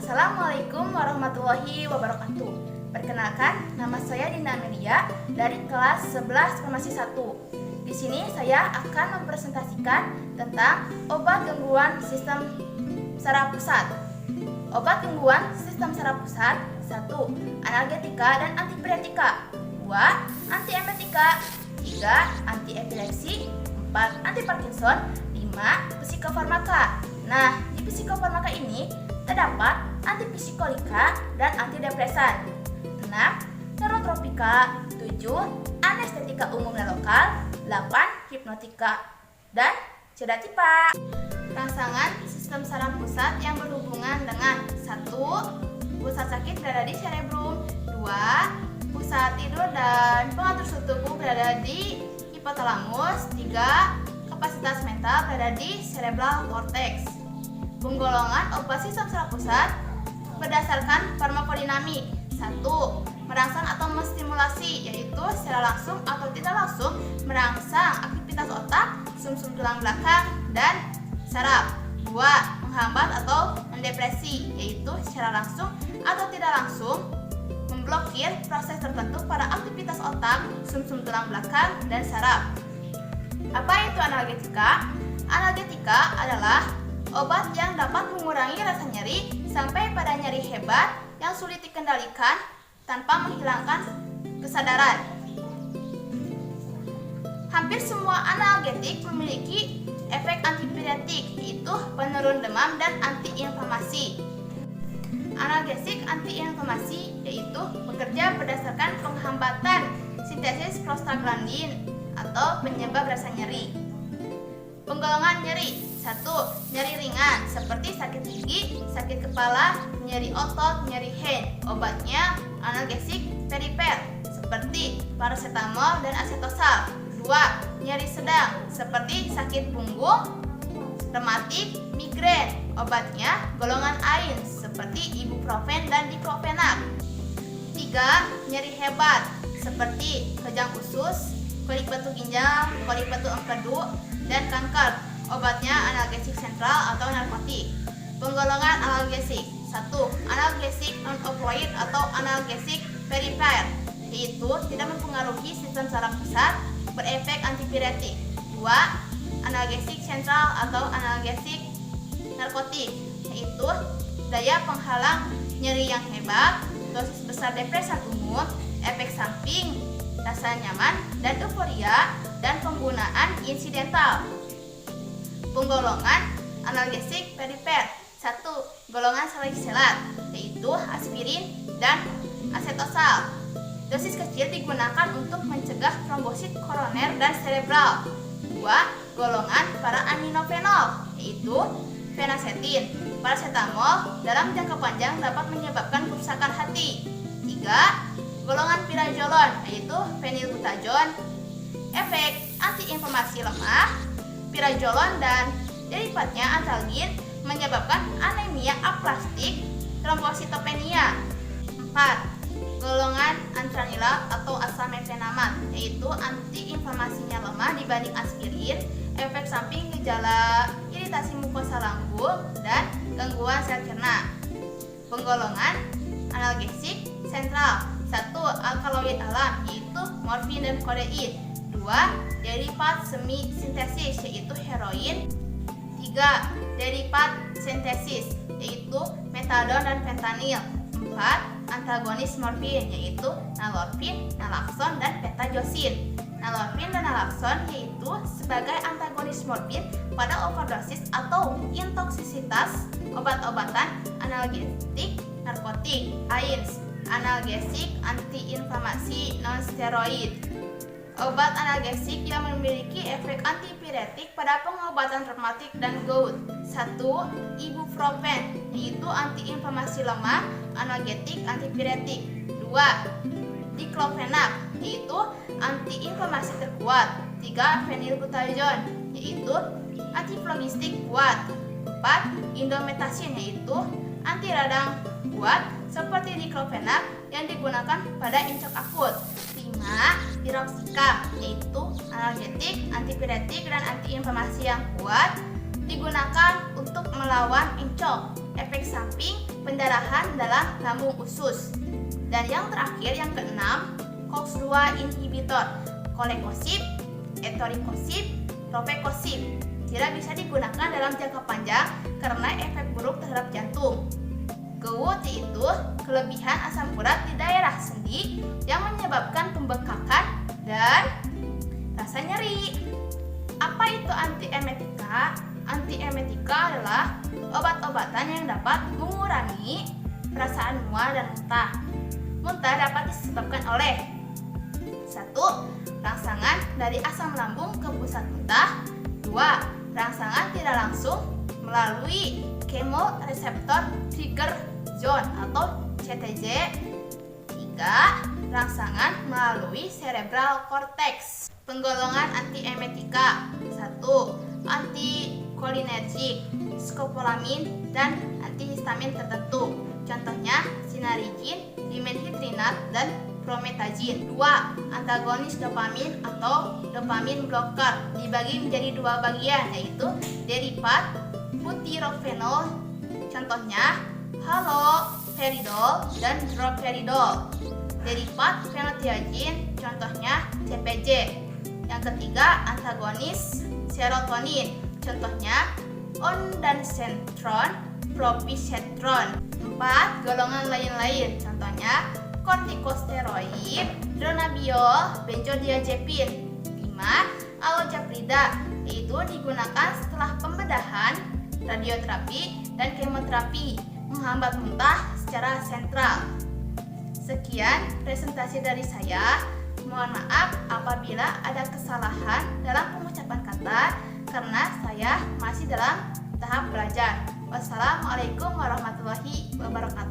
Assalamualaikum warahmatullahi wabarakatuh. Perkenalkan, nama saya Dinda Amelia dari kelas 11 Farmasi 1. Di sini saya akan mempresentasikan tentang obat gangguan sistem saraf pusat. Obat gangguan sistem saraf pusat: 1. Analgetika dan antipiretika. 2. Antiemetika. 3. Antiepilepsi. 4. Anti Parkinson. 5. Psikofarmaka. Nah, di psikofarmaka ini terdapat antipsikolika dan antidepresan. 6. Neurotropika. 7. Anestetika umum dan lokal. 8. Hipnotika dan sedativa. Rangsangan sistem saraf pusat yang berhubungan dengan 1. Pusat sakit berada di cerebrum. 2. Pusat tidur dan pengatur suhu tubuh berada di hipotalamus. 3. Kapasitas mental berada di cerebral cortex. Penggolongan obat sistem saraf pusat berdasarkan farmakodinamik. 1. Merangsang atau menstimulasi, yaitu secara langsung atau tidak langsung merangsang aktivitas otak, sumsum tulang belakang, dan saraf. 2. Menghambat atau mendepresi, yaitu secara langsung atau tidak langsung memblokir proses tertentu pada aktivitas otak, sumsum tulang belakang, dan saraf. Apa itu analgetika? Analgetika adalah obat yang dapat mengurangi rasa nyeri sampai pada nyeri hebat yang sulit dikendalikan tanpa menghilangkan kesadaran. Hampir semua analgetik memiliki efek antipiretik, yaitu penurun demam dan antiinflamasi. Analgesik antiinflamasi yaitu bekerja berdasarkan penghambatan sintesis prostaglandin atau penyebab rasa nyeri. Penggolongan nyeri: 1. Nyeri ringan seperti sakit gigi, sakit kepala, nyeri otot, nyeri hand. Obatnya analgesik perifer seperti paracetamol dan acetosal. 2. Nyeri sedang seperti sakit punggung, rematik, migrain. Obatnya golongan AIN seperti ibuprofen dan diklofenak. 3. Nyeri hebat seperti kejang usus, kolik batu ginjal, kolik batu empedu, dan kanker. Obatnya analgesik sentral atau narkotik. Penggolongan analgesik: 1. Analgesik non-opioid atau analgesik perifer, yaitu tidak mempengaruhi sistem saraf pusat, berefek antipiretik. 2. Analgesik sentral atau analgesik narkotik, yaitu daya penghalang nyeri yang hebat, dosis besar depresan umum, efek samping, rasa nyaman dan euforia, dan penggunaan insidental. Penggolongan analgesik perifer: 1. Golongan salisilat, yaitu aspirin dan acetosal. Dosis kecil digunakan untuk mencegah trombosit koroner dan cerebral. 2. Golongan para aminofenol, yaitu fenacetin. Paracetamol dalam jangka panjang dapat menyebabkan kerusakan hati. 3. Golongan pirazolam, yaitu fenilbutazon. Efek antiinflamasi lemah. Pirazolam dan derivatnya antalgin menyebabkan anemia aplastik, trombositopenia. 4. Golongan antranilak atau asamefenamat, yaitu antiinflamasinya lemah dibanding aspirin. Efek samping gejala iritasi mukosa lambung dan gangguan sel cerna. Penggolongan analgesik sentral: 1. Alkaloid alam, yaitu morfin dan kodein. 2. Derivat semi sintesis, yaitu heroin. 3. Derivat sintesis, yaitu metadon dan fentanyl. 4. Antagonis morfin, yaitu nalorfin, nalakson, dan pentajosin. Nalorfin dan nalakson yaitu sebagai antagonis morfin pada overdosis atau intoksisitas obat-obatan analgetik narkotik, AINS, analgesik antiinflamasi non-steroid. Obat analgesik yang memiliki efek antipiretik pada pengobatan rematik dan gout: 1. Ibuprofen, yaitu antiinflamasi lemah, analgetik antipiretik. 2. Diklofenak, yaitu antiinflamasi terkuat. 3. Fenilbutazon, yaitu antiflogistik kuat. 4. Indometasin, yaitu anti radang kuat seperti diklofenak yang digunakan pada incok akut. 5. Piroxicam, yaitu analgetik, antipiretik, dan antiinflamasi yang kuat digunakan untuk melawan incok. efek samping pendarahan dalam lambung usus. Dan yang terakhir, yang keenam, COX-2 inhibitor, kolekozib, etorikozib, rofekozib. Tidak bisa digunakan dalam jangka panjang karena efek buruk terhadap jantung. GERD yaitu kelebihan asam urat di daerah sendi yang menyebabkan pembengkakan dan rasa nyeri. Apa itu antiemetika? Antiemetika adalah obat-obatan yang dapat mengurangi perasaan mual dan muntah. Muntah dapat disebabkan oleh 1. Rangsangan dari asam lambung ke pusat muntah. 2. Rangsangan tidak langsung melalui chemoreceptor trigger zone atau CTZ. 3. Rangsangan melalui cerebral cortex. Penggolongan antiemetika. 1. Anticholinergic, skopolamin, dan antihistamin tertentu. Contohnya sinarigin, dimenhidrinat, dan promethazine. 2. Antagonis dopamin atau dopamin blocker dibagi menjadi 2 bagian, yaitu derivat butirofenol, contohnya haloperidol dan droperidol. Derivat phenothiazine, contohnya CPG. Yang ketiga, antagonis serotonin, contohnya ondansetron, propisetron. 4. Golongan lain-lain, contohnya kortikosteroid, dronabiol, benzodiazepin. 5. Alojaprida, yaitu digunakan setelah pembedahan, radioterapi, dan kemoterapi, menghambat muntah secara sentral. Sekian presentasi dari saya. Mohon maaf apabila ada kesalahan dalam pengucapan kata karena saya masih dalam tahap belajar. Wassalamualaikum warahmatullahi wabarakatuh.